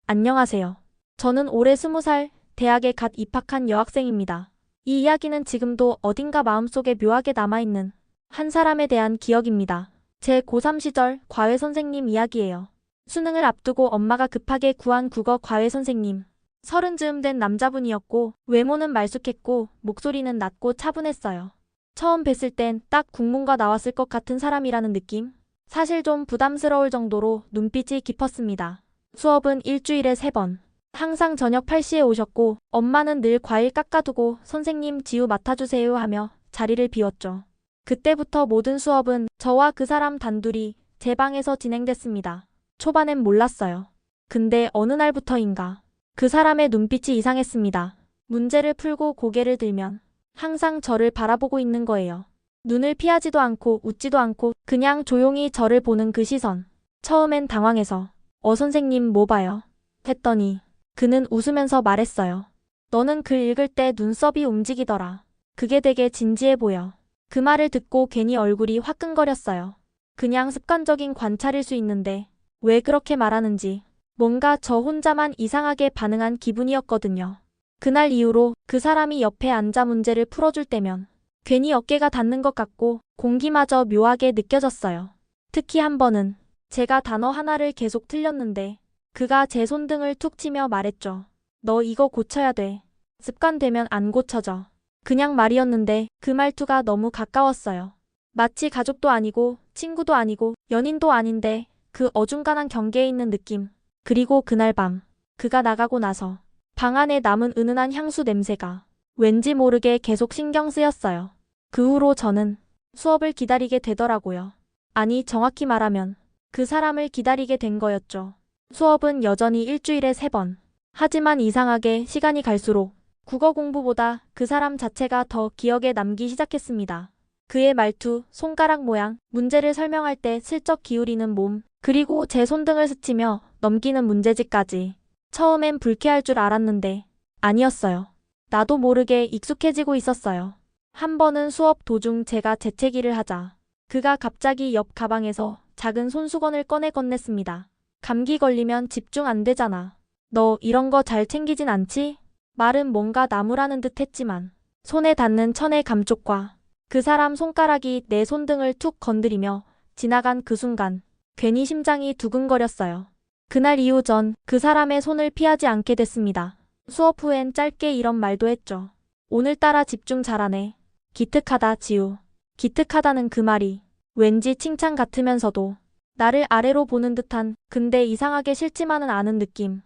안녕하세요. 저는 올해 20살, 대학에 갓 입학한 여학생입니다. 이 이야기는 지금도 어딘가 마음속에 묘하게 남아있는 한 사람에 대한 기억입니다. 제 고3 시절 과외 선생님 이야기예요. 수능을 앞두고 엄마가 급하게 구한 국어 과외 선생님. 30쯤 된 남자분이었고 외모는 말쑥했고 목소리는 낮고 차분했어요. 처음 뵀을 땐 딱 국문과 나왔을 것 같은 사람이라는 느낌? 사실 좀 부담스러울 정도로 눈빛이 깊었습니다. 수업은 일주일에 3번. 항상 저녁 8시에 오셨고 엄마는 늘 과일 깎아두고 선생님 지우 맡아주세요 하며 자리를 비웠죠. 그때부터 모든 수업은 저와 그 사람 단둘이 제 방에서 진행됐습니다. 초반엔 몰랐어요. 근데 어느 날부터인가 그 사람의 눈빛이 이상했습니다. 문제를 풀고 고개를 들면 항상 저를 바라보고 있는 거예요. 눈을 피하지도 않고 웃지도 않고 그냥 조용히 저를 보는 그 시선. 처음엔 당황해서 선생님 뭐 봐요? 했더니 그는 웃으면서 말했어요. 너는 글 읽을 때 눈썹이 움직이더라. 그게 되게 진지해 보여. 그 말을 듣고 괜히 얼굴이 화끈거렸어요. 그냥 습관적인 관찰일 수 있는데 왜 그렇게 말하는지 뭔가 저 혼자만 이상하게 반응한 기분이었거든요. 그날 이후로 그 사람이 옆에 앉아 문제를 풀어줄 때면 괜히 어깨가 닿는 것 같고 공기마저 묘하게 느껴졌어요. 특히 한 번은 제가 단어 하나를 계속 틀렸는데 그가 제 손등을 툭 치며 말했죠. 너 이거 고쳐야 돼. 습관되면 안 고쳐져. 그냥 말이었는데 그 말투가 너무 가까웠어요. 마치 가족도 아니고 친구도 아니고 연인도 아닌데 그 어중간한 경계에 있는 느낌. 그리고 그날 밤 그가 나가고 나서 방 안에 남은 은은한 향수 냄새가 왠지 모르게 계속 신경 쓰였어요. 그 후로 저는 수업을 기다리게 되더라고요. 아니 정확히 말하면 그 사람을 기다리게 된 거였죠. 수업은 여전히 일주일에 3번. 하지만 이상하게 시간이 갈수록 국어 공부보다 그 사람 자체가 더 기억에 남기 시작했습니다. 그의 말투, 손가락 모양, 문제를 설명할 때 슬쩍 기울이는 몸, 그리고 제 손등을 스치며 넘기는 문제지까지. 처음엔 불쾌할 줄 알았는데 아니었어요. 나도 모르게 익숙해지고 있었어요. 한 번은 수업 도중 제가 재채기를 하자 그가 갑자기 옆 가방에서 작은 손수건을 꺼내 건넸습니다. 감기 걸리면 집중 안 되잖아. 너 이런 거 잘 챙기진 않지? 말은 뭔가 나무라는 듯 했지만 손에 닿는 천의 감촉과 그 사람 손가락이 내 손등을 툭 건드리며 지나간 그 순간 괜히 심장이 두근거렸어요. 그날 이후 전 그 사람의 손을 피하지 않게 됐습니다. 수업 후엔 짧게 이런 말도 했죠. 오늘따라 집중 잘하네. 기특하다 지우. 기특하다는 그 말이 왠지 칭찬 같으면서도 나를 아래로 보는 듯한 근데 이상하게 싫지만은 않은 느낌.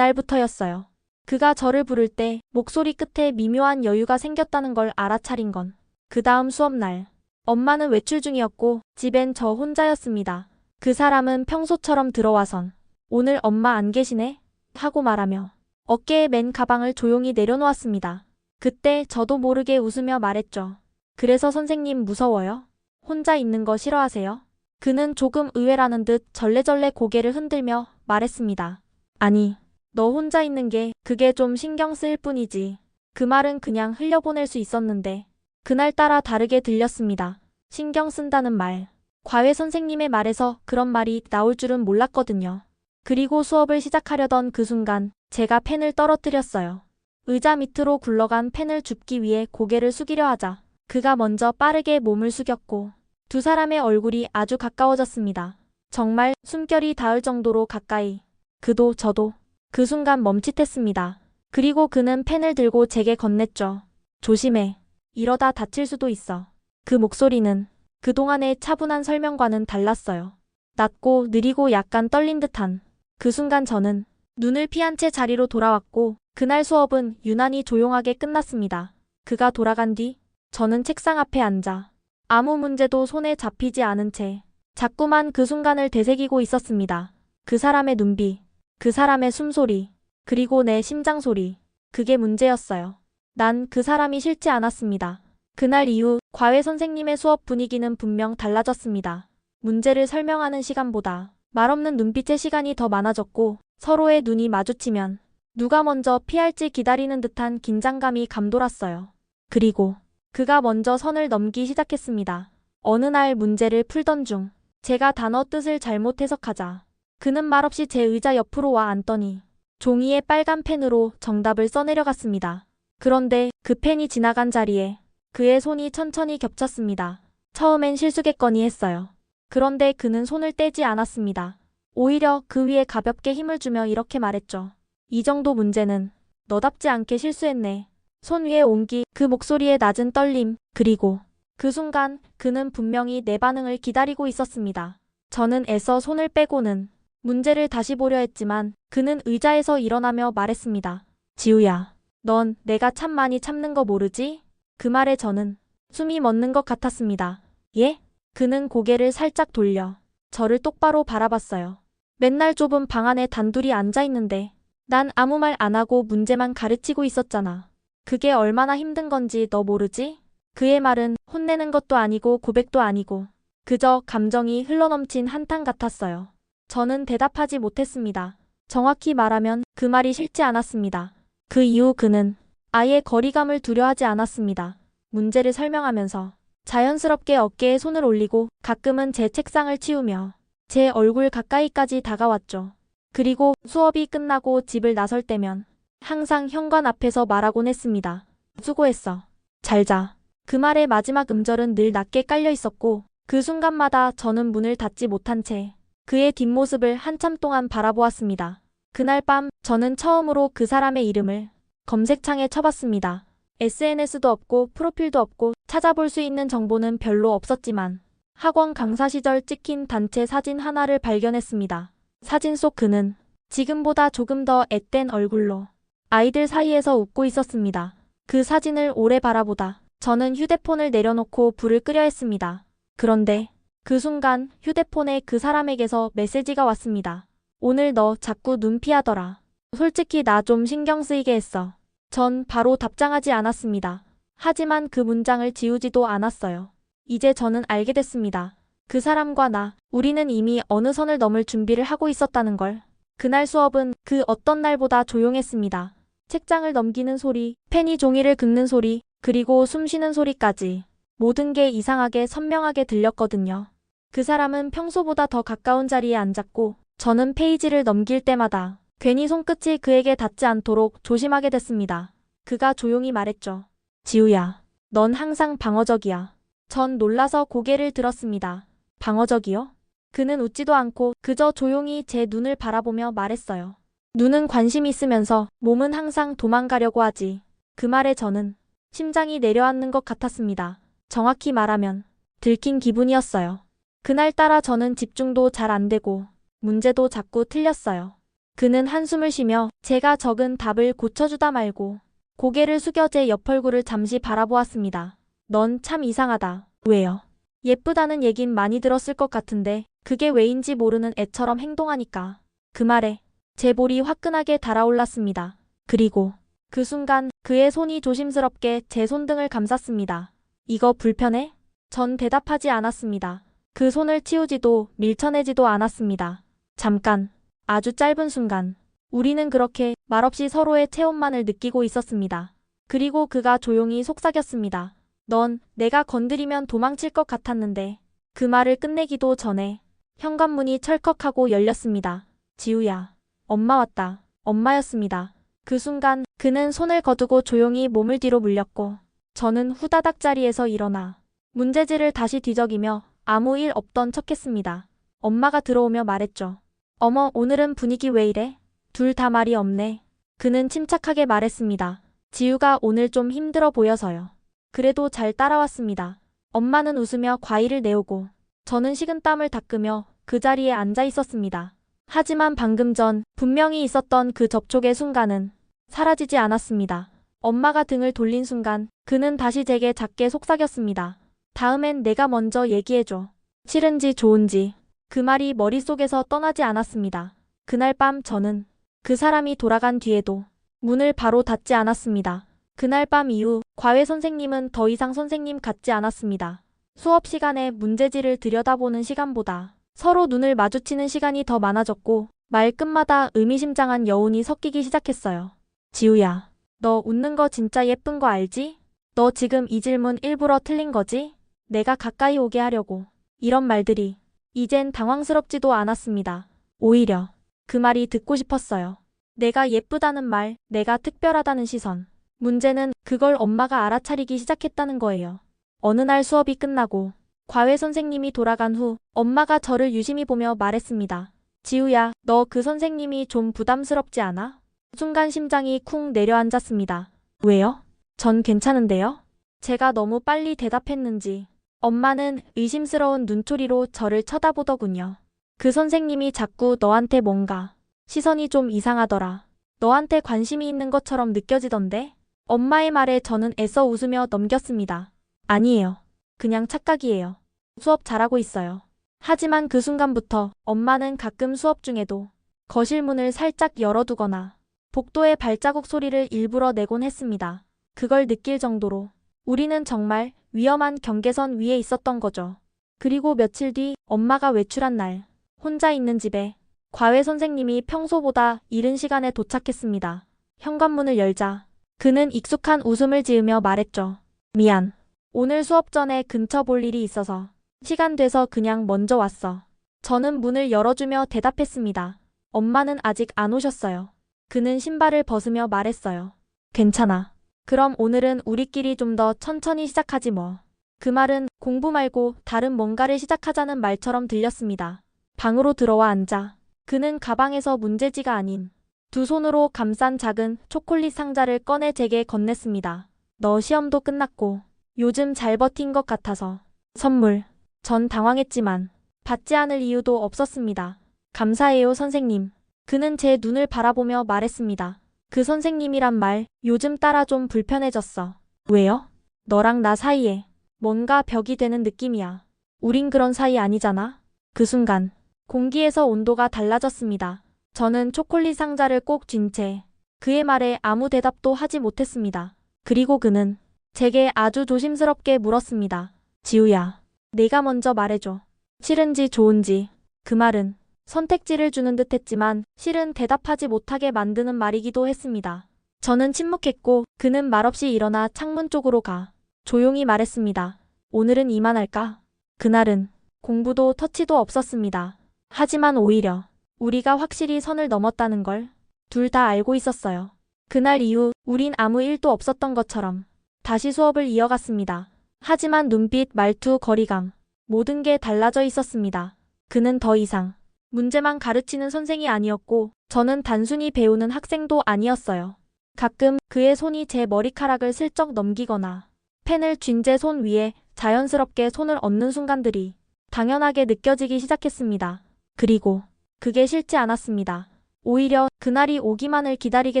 그날부터였어요. 그가 저를 부를 때 목소리 끝에 미묘한 여유가 생겼다는 걸 알아차린 건 그 다음 수업날. 엄마는 외출 중이었고 집엔 저 혼자였습니다. 그 사람은 평소처럼 들어와선 오늘 엄마 안 계시네? 하고 말하며 어깨에 맨 가방을 조용히 내려놓았습니다. 그때 저도 모르게 웃으며 말했죠. 그래서 선생님 무서워요? 혼자 있는 거 싫어하세요? 그는 조금 의외라는 듯 절레절레 고개를 흔들며 말했습니다. 아니, 너 혼자 있는 게 그게 좀 신경 쓰일 뿐이지. 그 말은 그냥 흘려보낼 수 있었는데 그날따라 다르게 들렸습니다. 신경 쓴다는 말. 과외 선생님의 말에서 그런 말이 나올 줄은 몰랐거든요. 그리고 수업을 시작하려던 그 순간 제가 펜을 떨어뜨렸어요. 의자 밑으로 굴러간 펜을 줍기 위해 고개를 숙이려 하자 그가 먼저 빠르게 몸을 숙였고 두 사람의 얼굴이 아주 가까워졌습니다. 정말 숨결이 닿을 정도로 가까이. 그도 저도 그 순간 멈칫했습니다. 그리고 그는 펜을 들고 제게 건넸죠. 조심해. 이러다 다칠 수도 있어. 그 목소리는 그동안의 차분한 설명과는 달랐어요. 낮고 느리고 약간 떨린 듯한. 그 순간 저는 눈을 피한 채 자리로 돌아왔고 그날 수업은 유난히 조용하게 끝났습니다. 그가 돌아간 뒤 저는 책상 앞에 앉아 아무 문제도 손에 잡히지 않은 채 자꾸만 그 순간을 되새기고 있었습니다. 그 사람의 눈빛, 그 사람의 숨소리, 그리고 내 심장 소리. 그게 문제였어요. 난 그 사람이 싫지 않았습니다. 그날 이후 과외 선생님의 수업 분위기는 분명 달라졌습니다. 문제를 설명하는 시간보다 말없는 눈빛의 시간이 더 많아졌고 서로의 눈이 마주치면 누가 먼저 피할지 기다리는 듯한 긴장감이 감돌았어요. 그리고 그가 먼저 선을 넘기 시작했습니다. 어느 날 문제를 풀던 중 제가 단어 뜻을 잘못 해석하자 그는 말없이 제 의자 옆으로 와 앉더니 종이에 빨간 펜으로 정답을 써내려갔습니다. 그런데 그 펜이 지나간 자리에 그의 손이 천천히 겹쳤습니다. 처음엔 실수겠거니 했어요. 그런데 그는 손을 떼지 않았습니다. 오히려 그 위에 가볍게 힘을 주며 이렇게 말했죠. 이 정도 문제는 너답지 않게 실수했네. 손 위에 옹기, 그 목소리의 낮은 떨림, 그리고 그 순간 그는 분명히 내 반응을 기다리고 있었습니다. 저는 애써 손을 빼고는 문제를 다시 보려 했지만 그는 의자에서 일어나며 말했습니다. 지우야, 넌 내가 참 많이 참는 거 모르지? 그 말에 저는 숨이 멎는 것 같았습니다. 예? 그는 고개를 살짝 돌려 저를 똑바로 바라봤어요. 맨날 좁은 방 안에 단둘이 앉아 있는데 난 아무 말 안 하고 문제만 가르치고 있었잖아. 그게 얼마나 힘든 건지 너 모르지? 그의 말은 혼내는 것도 아니고 고백도 아니고 그저 감정이 흘러넘친 한탄 같았어요. 저는 대답하지 못했습니다. 정확히 말하면 그 말이 싫지 않았습니다. 그 이후 그는 아예 거리감을 두려워하지 않았습니다. 문제를 설명하면서 자연스럽게 어깨에 손을 올리고 가끔은 제 책상을 치우며 제 얼굴 가까이까지 다가왔죠. 그리고 수업이 끝나고 집을 나설 때면 항상 현관 앞에서 말하곤 했습니다. 수고했어. 잘 자. 그 말의 마지막 음절은 늘 낮게 깔려 있었고 그 순간마다 저는 문을 닫지 못한 채 그의 뒷모습을 한참 동안 바라보았습니다. 그날 밤 저는 처음으로 그 사람의 이름을 검색창에 쳐봤습니다. SNS도 없고 프로필도 없고 찾아볼 수 있는 정보는 별로 없었지만 학원 강사 시절 찍힌 단체 사진 하나를 발견했습니다. 사진 속 그는 지금보다 조금 더 앳된 얼굴로 아이들 사이에서 웃고 있었습니다. 그 사진을 오래 바라보다 저는 휴대폰을 내려놓고 불을 끄려 했습니다. 그런데 그 순간 휴대폰에 그 사람에게서 메시지가 왔습니다. 오늘 너 자꾸 눈 피하더라. 솔직히 나 좀 신경 쓰이게 했어. 전 바로 답장하지 않았습니다. 하지만 그 문장을 지우지도 않았어요. 이제 저는 알게 됐습니다. 그 사람과 나, 우리는 이미 어느 선을 넘을 준비를 하고 있었다는 걸. 그날 수업은 그 어떤 날보다 조용했습니다. 책장을 넘기는 소리, 펜이 종이를 긁는 소리, 그리고 숨 쉬는 소리까지 모든 게 이상하게 선명하게 들렸거든요. 그 사람은 평소보다 더 가까운 자리에 앉았고 저는 페이지를 넘길 때마다 괜히 손끝이 그에게 닿지 않도록 조심하게 됐습니다. 그가 조용히 말했죠. 지우야, 넌 항상 방어적이야. 전 놀라서 고개를 들었습니다. 방어적이요? 그는 웃지도 않고 그저 조용히 제 눈을 바라보며 말했어요. 눈은 관심 있으면서 몸은 항상 도망가려고 하지. 그 말에 저는 심장이 내려앉는 것 같았습니다. 정확히 말하면 들킨 기분이었어요. 그날따라 저는 집중도 잘 안 되고 문제도 자꾸 틀렸어요. 그는 한숨을 쉬며 제가 적은 답을 고쳐주다 말고 고개를 숙여 제 옆 얼굴을 잠시 바라보았습니다. 넌 참 이상하다. 왜요? 예쁘다는 얘긴 많이 들었을 것 같은데 그게 왜인지 모르는 애처럼 행동하니까. 그 말에 제 볼이 화끈하게 달아올랐습니다. 그리고 그 순간 그의 손이 조심스럽게 제 손등을 감쌌습니다. 이거 불편해? 전 대답하지 않았습니다. 그 손을 치우지도 밀쳐내지도 않았습니다. 잠깐, 아주 짧은 순간, 우리는 그렇게 말없이 서로의 체온만을 느끼고 있었습니다. 그리고 그가 조용히 속삭였습니다. 넌 내가 건드리면 도망칠 것 같았는데. 그 말을 끝내기도 전에 현관문이 철컥하고 열렸습니다. 지우야, 엄마 왔다. 엄마였습니다. 그 순간 그는 손을 거두고 조용히 몸을 뒤로 물렸고 저는 후다닥 자리에서 일어나 문제지를 다시 뒤적이며 아무 일 없던 척했습니다. 엄마가 들어오며 말했죠. 어머, 오늘은 분위기 왜 이래? 둘 다 말이 없네. 그는 침착하게 말했습니다. 지우가 오늘 좀 힘들어 보여서요. 그래도 잘 따라왔습니다. 엄마는 웃으며 과일을 내오고 저는 식은땀을 닦으며 그 자리에 앉아 있었습니다. 하지만 방금 전 분명히 있었던 그 접촉의 순간은 사라지지 않았습니다. 엄마가 등을 돌린 순간 그는 다시 제게 작게 속삭였습니다. 다음엔 내가 먼저 얘기해줘. 싫은지 좋은지. 그 말이 머릿속에서 떠나지 않았습니다. 그날 밤 저는 그 사람이 돌아간 뒤에도 문을 바로 닫지 않았습니다. 그날 밤 이후 과외 선생님은 더 이상 선생님 같지 않았습니다. 수업 시간에 문제지를 들여다보는 시간보다 서로 눈을 마주치는 시간이 더 많아졌고 말끝마다 의미심장한 여운이 섞이기 시작했어요. 지우야, 너 웃는 거 진짜 예쁜 거 알지? 너 지금 이 질문 일부러 틀린 거지? 내가 가까이 오게 하려고. 이런 말들이 이젠 당황스럽지도 않았습니다. 오히려 그 말이 듣고 싶었어요. 내가 예쁘다는 말, 내가 특별하다는 시선. 문제는 그걸 엄마가 알아차리기 시작했다는 거예요. 어느 날 수업이 끝나고 과외 선생님이 돌아간 후 엄마가 저를 유심히 보며 말했습니다. 지우야, 너 그 선생님이 좀 부담스럽지 않아? 순간 심장이 쿵 내려앉았습니다. 왜요? 전 괜찮은데요? 제가 너무 빨리 대답했는지 엄마는 의심스러운 눈초리로 저를 쳐다보더군요. 그 선생님이 자꾸 너한테 뭔가 시선이 좀 이상하더라. 너한테 관심이 있는 것처럼 느껴지던데? 엄마의 말에 저는 애써 웃으며 넘겼습니다. 아니에요. 그냥 착각이에요. 수업 잘하고 있어요. 하지만 그 순간부터 엄마는 가끔 수업 중에도 거실 문을 살짝 열어두거나 복도의 발자국 소리를 일부러 내곤 했습니다. 그걸 느낄 정도로 우리는 정말 위험한 경계선 위에 있었던 거죠. 그리고 며칠 뒤 엄마가 외출한 날 혼자 있는 집에 과외 선생님이 평소보다 이른 시간에 도착했습니다. 현관문을 열자 그는 익숙한 웃음을 지으며 말했죠. 미안. 오늘 수업 전에 근처 볼 일이 있어서 시간 돼서 그냥 먼저 왔어. 저는 문을 열어주며 대답했습니다. 엄마는 아직 안 오셨어요. 그는 신발을 벗으며 말했어요. 괜찮아. 그럼 오늘은 우리끼리 좀 더 천천히 시작하지 뭐. 그 말은 공부 말고 다른 뭔가를 시작하자는 말처럼 들렸습니다. 방으로 들어와 앉아 그는 가방에서 문제지가 아닌 두 손으로 감싼 작은 초콜릿 상자를 꺼내 제게 건넸습니다. 너 시험도 끝났고 요즘 잘 버틴 것 같아서 선물. 전 당황했지만 받지 않을 이유도 없었습니다. 감사해요, 선생님. 그는 제 눈을 바라보며 말했습니다. 그 선생님이란 말 요즘 따라 좀 불편해졌어. 왜요? 너랑 나 사이에 뭔가 벽이 되는 느낌이야. 우린 그런 사이 아니잖아. 그 순간 공기에서 온도가 달라졌습니다. 저는 초콜릿 상자를 꼭 쥔 채 그의 말에 아무 대답도 하지 못했습니다. 그리고 그는 제게 아주 조심스럽게 물었습니다. 지우야, 네가 먼저 말해줘. 싫은지 좋은지. 그 말은 선택지를 주는 듯 했지만 실은 대답하지 못하게 만드는 말이기도 했습니다. 저는 침묵했고 그는 말없이 일어나 창문 쪽으로 가 조용히 말했습니다. 오늘은 이만할까? 그날은 공부도 터치도 없었습니다. 하지만 오히려 우리가 확실히 선을 넘었다는 걸 둘 다 알고 있었어요. 그날 이후 우린 아무 일도 없었던 것처럼 다시 수업을 이어갔습니다. 하지만 눈빛, 말투, 거리감 모든 게 달라져 있었습니다. 그는 더 이상 문제만 가르치는 선생이 아니었고 저는 단순히 배우는 학생도 아니었어요. 가끔 그의 손이 제 머리카락을 슬쩍 넘기거나 펜을 쥔 제 손 위에 자연스럽게 손을 얹는 순간들이 당연하게 느껴지기 시작했습니다. 그리고 그게 싫지 않았습니다. 오히려 그날이 오기만을 기다리게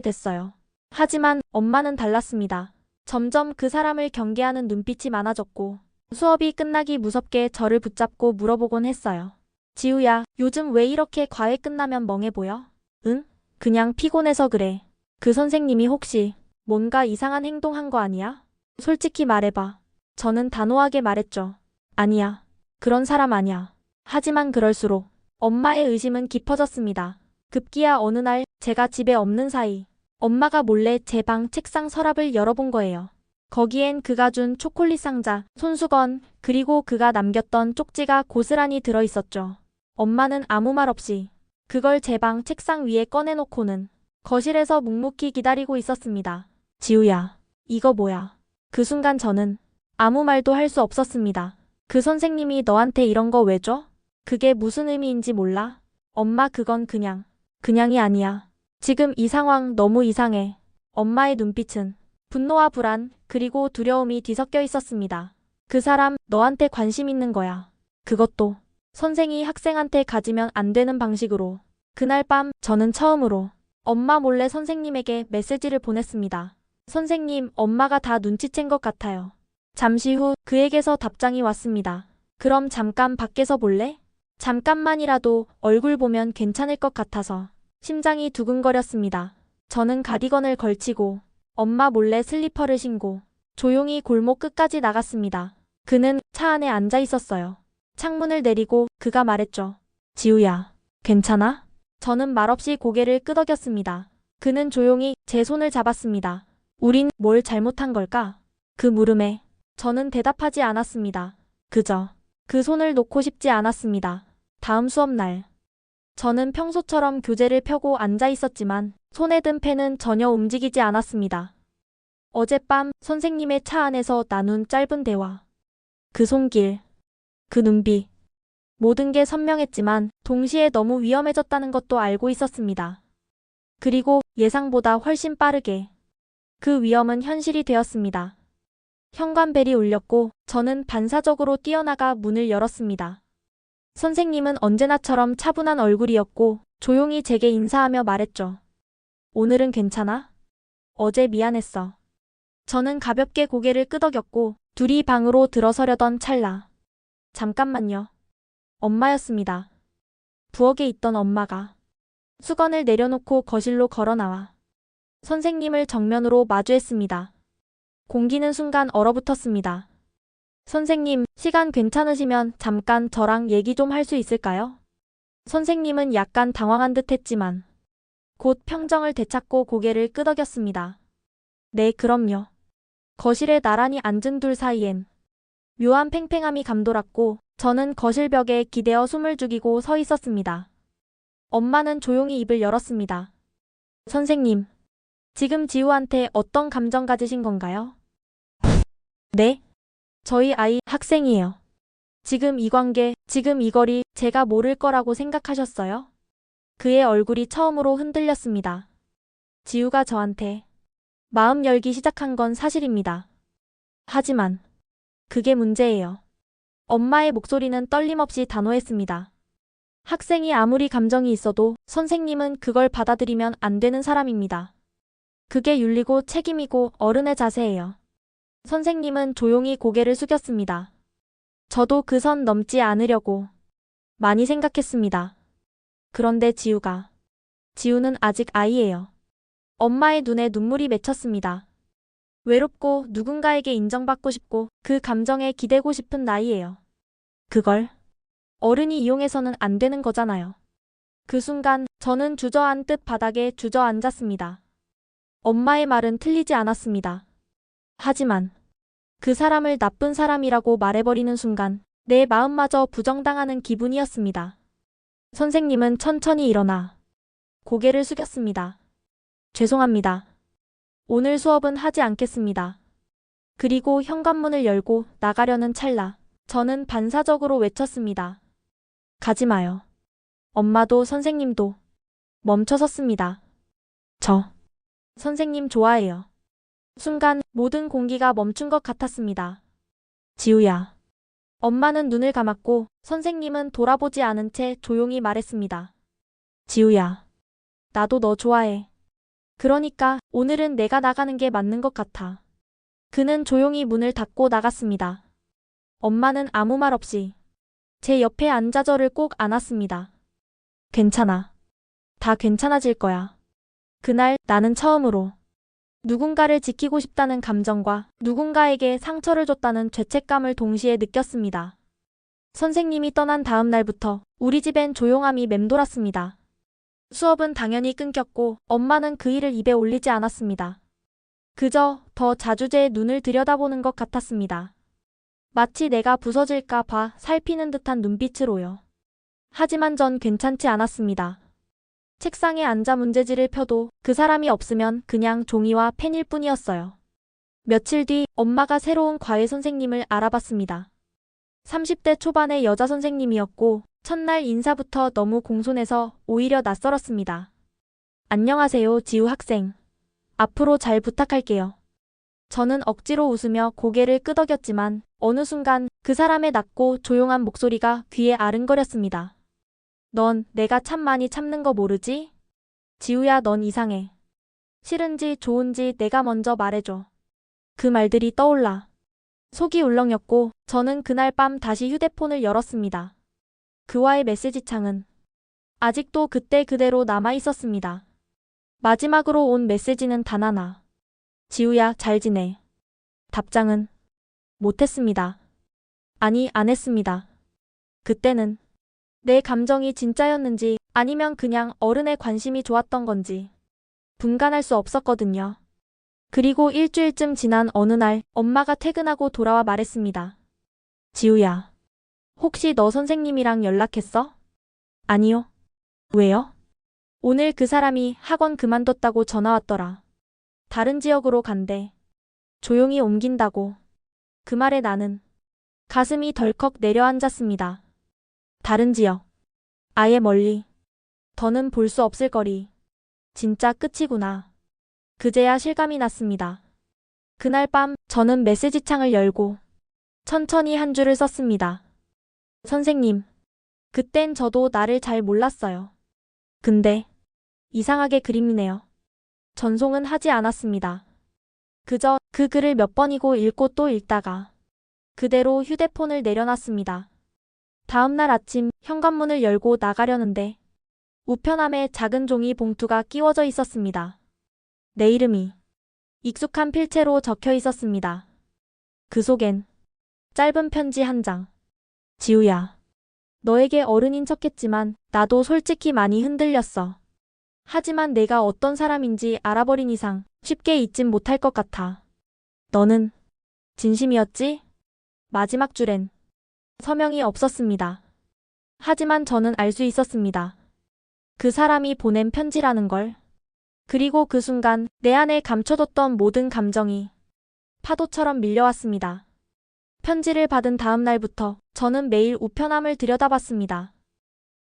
됐어요. 하지만 엄마는 달랐습니다. 점점 그 사람을 경계하는 눈빛이 많아졌고 수업이 끝나기 무섭게 저를 붙잡고 물어보곤 했어요. 지우야, 요즘 왜 이렇게 과외 끝나면 멍해 보여? 응? 그냥 피곤해서 그래. 그 선생님이 혹시 뭔가 이상한 행동한 거 아니야? 솔직히 말해봐. 저는 단호하게 말했죠. 아니야. 그런 사람 아니야. 하지만 그럴수록 엄마의 의심은 깊어졌습니다. 급기야 어느 날 제가 집에 없는 사이 엄마가 몰래 제 방 책상 서랍을 열어본 거예요. 거기엔 그가 준 초콜릿 상자, 손수건, 그리고 그가 남겼던 쪽지가 고스란히 들어있었죠. 엄마는 아무 말 없이 그걸 제 방 책상 위에 꺼내놓고는 거실에서 묵묵히 기다리고 있었습니다. 지우야, 이거 뭐야? 그 순간 저는 아무 말도 할 수 없었습니다. 그 선생님이 너한테 이런 거 왜 줘? 그게 무슨 의미인지 몰라? 엄마 그건 그냥이 아니야. 지금 이 상황 너무 이상해. 엄마의 눈빛은 분노와 불안 그리고 두려움이 뒤섞여 있었습니다. 그 사람 너한테 관심 있는 거야. 그것도 선생이 학생한테 가지면 안 되는 방식으로. 그날 밤 저는 처음으로 엄마 몰래 선생님에게 메시지를 보냈습니다. 선생님, 엄마가 다 눈치챈 것 같아요. 잠시 후 그에게서 답장이 왔습니다. 그럼 잠깐 밖에서 볼래? 잠깐만이라도 얼굴 보면 괜찮을 것 같아서. 심장이 두근거렸습니다. 저는 가디건을 걸치고 엄마 몰래 슬리퍼를 신고 조용히 골목 끝까지 나갔습니다. 그는 차 안에 앉아 있었어요. 창문을 내리고 그가 말했죠. 지우야, 괜찮아? 저는 말없이 고개를 끄덕였습니다. 그는 조용히 제 손을 잡았습니다. 우린 뭘 잘못한 걸까? 그 물음에 저는 대답하지 않았습니다. 그저 그 손을 놓고 싶지 않았습니다. 다음 수업 날 저는 평소처럼 교재를 펴고 앉아 있었지만 손에 든 펜은 전혀 움직이지 않았습니다. 어젯밤 선생님의 차 안에서 나눈 짧은 대화. 그 손길, 그 눈빛. 모든 게 선명했지만 동시에 너무 위험해졌다는 것도 알고 있었습니다. 그리고 예상보다 훨씬 빠르게 그 위험은 현실이 되었습니다. 현관벨이 울렸고 저는 반사적으로 뛰어나가 문을 열었습니다. 선생님은 언제나처럼 차분한 얼굴이었고 조용히 제게 인사하며 말했죠. 오늘은 괜찮아? 어제 미안했어. 저는 가볍게 고개를 끄덕였고 둘이 방으로 들어서려던 찰나. 잠깐만요. 엄마였습니다. 부엌에 있던 엄마가 수건을 내려놓고 거실로 걸어 나와 선생님을 정면으로 마주했습니다. 공기는 순간 얼어붙었습니다. 선생님, 시간 괜찮으시면 잠깐 저랑 얘기 좀 할 수 있을까요? 선생님은 약간 당황한 듯 했지만 곧 평정을 되찾고 고개를 끄덕였습니다. 네, 그럼요. 거실에 나란히 앉은 둘 사이엔 묘한 팽팽함이 감돌았고 저는 거실 벽에 기대어 숨을 죽이고 서 있었습니다. 엄마는 조용히 입을 열었습니다. 선생님, 지금 지우한테 어떤 감정 가지신 건가요? 네? 저희 아이 학생이에요. 지금 이 관계, 지금 이 거리 제가 모를 거라고 생각하셨어요? 그의 얼굴이 처음으로 흔들렸습니다. 지우가 저한테 마음 열기 시작한 건 사실입니다. 하지만 그게 문제예요. 엄마의 목소리는 떨림없이 단호했습니다. 학생이 아무리 감정이 있어도 선생님은 그걸 받아들이면 안 되는 사람입니다. 그게 윤리고 책임이고 어른의 자세예요. 선생님은 조용히 고개를 숙였습니다. 저도 그 선 넘지 않으려고 많이 생각했습니다. 그런데 지우는 아직 아이예요. 엄마의 눈에 눈물이 맺혔습니다. 외롭고 누군가에게 인정받고 싶고 그 감정에 기대고 싶은 나이예요. 그걸 어른이 이용해서는 안 되는 거잖아요. 그 순간 저는 주저앉듯 바닥에 주저앉았습니다. 엄마의 말은 틀리지 않았습니다. 하지만 그 사람을 나쁜 사람이라고 말해버리는 순간 내 마음마저 부정당하는 기분이었습니다. 선생님은 천천히 일어나 고개를 숙였습니다. 죄송합니다. 오늘 수업은 하지 않겠습니다. 그리고 현관문을 열고 나가려는 찰나 저는 반사적으로 외쳤습니다. 가지 마요. 엄마도 선생님도 멈춰섰습니다. 저 선생님 좋아해요. 순간 모든 공기가 멈춘 것 같았습니다. 지우야. 엄마는 눈을 감았고 선생님은 돌아보지 않은 채 조용히 말했습니다. 지우야. 나도 너 좋아해. 그러니까 오늘은 내가 나가는 게 맞는 것 같아. 그는 조용히 문을 닫고 나갔습니다. 엄마는 아무 말 없이 제 옆에 앉아 저를 꼭 안았습니다. 괜찮아. 다 괜찮아질 거야. 그날 나는 처음으로 누군가를 지키고 싶다는 감정과 누군가에게 상처를 줬다는 죄책감을 동시에 느꼈습니다. 선생님이 떠난 다음 날부터 우리 집엔 조용함이 맴돌았습니다. 수업은 당연히 끊겼고 엄마는 그 일을 입에 올리지 않았습니다. 그저 더 자주 제 눈을 들여다보는 것 같았습니다. 마치 내가 부서질까 봐 살피는 듯한 눈빛으로요. 하지만 전 괜찮지 않았습니다. 책상에 앉아 문제지를 펴도 그 사람이 없으면 그냥 종이와 펜일 뿐이었어요. 며칠 뒤 엄마가 새로운 과외 선생님을 알아봤습니다. 30대 초반의 여자 선생님이었고 첫날 인사부터 너무 공손해서 오히려 낯설었습니다. 안녕하세요, 지우 학생. 앞으로 잘 부탁할게요. 저는 억지로 웃으며 고개를 끄덕였지만 어느 순간 그 사람의 낮고 조용한 목소리가 귀에 아른거렸습니다. 넌 내가 참 많이 참는 거 모르지? 지우야, 넌 이상해. 싫은지 좋은지 내가 먼저 말해줘. 그 말들이 떠올라 속이 울렁였고 저는 그날 밤 다시 휴대폰을 열었습니다. 그와의 메시지 창은 아직도 그때 그대로 남아 있었습니다. 마지막으로 온 메시지는 단 하나. 지우야, 잘 지내. 답장은 못했습니다. 아니, 안 했습니다. 그때는 내 감정이 진짜였는지 아니면 그냥 어른의 관심이 좋았던 건지 분간할 수 없었거든요. 그리고 일주일쯤 지난 어느 날 엄마가 퇴근하고 돌아와 말했습니다. 지우야, 혹시 너 선생님이랑 연락했어? 아니요. 왜요? 오늘 그 사람이 학원 그만뒀다고 전화 왔더라. 다른 지역으로 간대. 조용히 옮긴다고. 그 말에 나는 가슴이 덜컥 내려앉았습니다. 다른 지역. 아예 멀리. 더는 볼 수 없을 거리. 진짜 끝이구나. 그제야 실감이 났습니다. 그날 밤 저는 메시지창을 열고 천천히 한 줄을 썼습니다. 선생님. 그땐 저도 나를 잘 몰랐어요. 근데 이상하게 그림이네요. 전송은 하지 않았습니다. 그저 그 글을 몇 번이고 읽고 또 읽다가 그대로 휴대폰을 내려놨습니다. 다음날 아침 현관문을 열고 나가려는데 우편함에 작은 종이 봉투가 끼워져 있었습니다. 내 이름이 익숙한 필체로 적혀 있었습니다. 그 속엔 짧은 편지 한 장. 지우야. 너에게 어른인 척했지만 나도 솔직히 많이 흔들렸어. 하지만 내가 어떤 사람인지 알아버린 이상 쉽게 잊진 못할 것 같아. 너는 진심이었지? 마지막 줄엔 서명이 없었습니다. 하지만 저는 알 수 있었습니다. 그 사람이 보낸 편지라는 걸. 그리고 그 순간 내 안에 감춰뒀던 모든 감정이 파도처럼 밀려왔습니다. 편지를 받은 다음 날부터 저는 매일 우편함을 들여다봤습니다.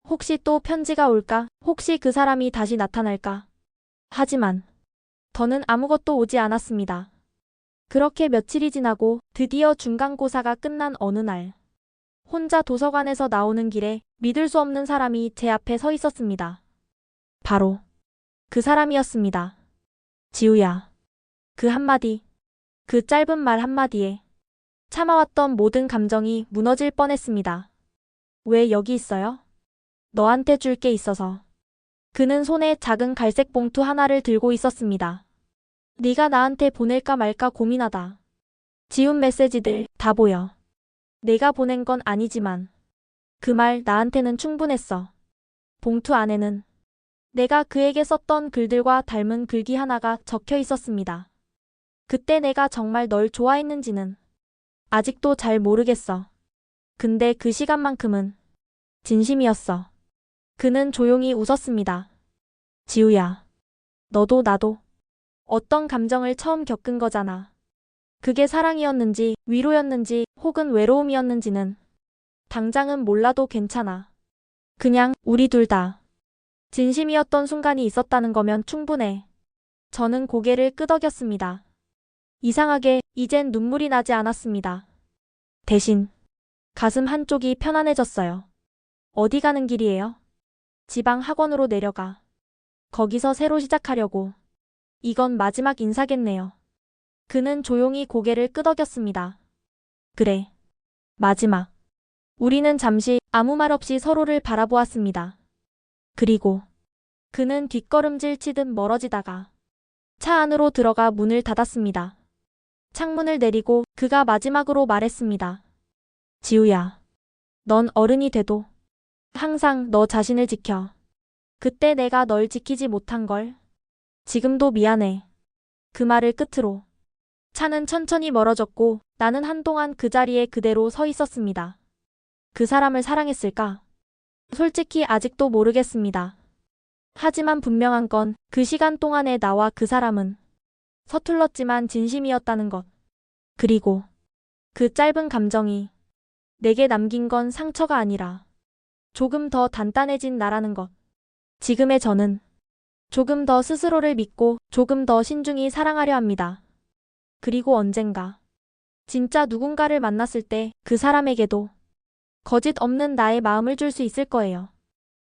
혹시 또 편지가 올까? 혹시 그 사람이 다시 나타날까? 하지만 더는 아무것도 오지 않았습니다. 그렇게 며칠이 지나고 드디어 중간고사가 끝난 어느 날, 혼자 도서관에서 나오는 길에 믿을 수 없는 사람이 제 앞에 서 있었습니다. 바로 그 사람이었습니다. 지우야. 그 한마디, 그 짧은 말 한마디에 참아왔던 모든 감정이 무너질 뻔했습니다. 왜 여기 있어요? 너한테 줄 게 있어서. 그는 손에 작은 갈색 봉투 하나를 들고 있었습니다. 네가 나한테 보낼까 말까 고민하다. 지운 메시지들 다 보여. 내가 보낸 건 아니지만 그 말 나한테는 충분했어. 봉투 안에는 내가 그에게 썼던 글들과 닮은 글귀 하나가 적혀 있었습니다. 그때 내가 정말 널 좋아했는지는 아직도 잘 모르겠어. 근데 그 시간만큼은 진심이었어. 그는 조용히 웃었습니다. 지우야. 너도 나도 어떤 감정을 처음 겪은 거잖아. 그게 사랑이었는지 위로였는지 혹은 외로움이었는지는 당장은 몰라도 괜찮아. 그냥 우리 둘 다 진심이었던 순간이 있었다는 거면 충분해. 저는 고개를 끄덕였습니다. 이상하게 이젠 눈물이 나지 않았습니다. 대신 가슴 한쪽이 편안해졌어요. 어디 가는 길이에요? 지방 학원으로 내려가. 거기서 새로 시작하려고. 이건 마지막 인사겠네요. 그는 조용히 고개를 끄덕였습니다. 그래. 마지막. 우리는 잠시 아무 말 없이 서로를 바라보았습니다. 그리고 그는 뒷걸음질 치듯 멀어지다가 차 안으로 들어가 문을 닫았습니다. 창문을 내리고 그가 마지막으로 말했습니다. 지우야. 넌 어른이 돼도 항상 너 자신을 지켜. 그때 내가 널 지키지 못한 걸. 지금도 미안해. 그 말을 끝으로 차는 천천히 멀어졌고 나는 한동안 그 자리에 그대로 서 있었습니다. 그 사람을 사랑했을까? 솔직히 아직도 모르겠습니다. 하지만 분명한 건 그 시간 동안에 나와 그 사람은 서툴렀지만 진심이었다는 것. 그리고 그 짧은 감정이 내게 남긴 건 상처가 아니라 조금 더 단단해진 나라는 것. 지금의 저는 조금 더 스스로를 믿고 조금 더 신중히 사랑하려 합니다. 그리고 언젠가 진짜 누군가를 만났을 때 그 사람에게도 거짓 없는 나의 마음을 줄 수 있을 거예요.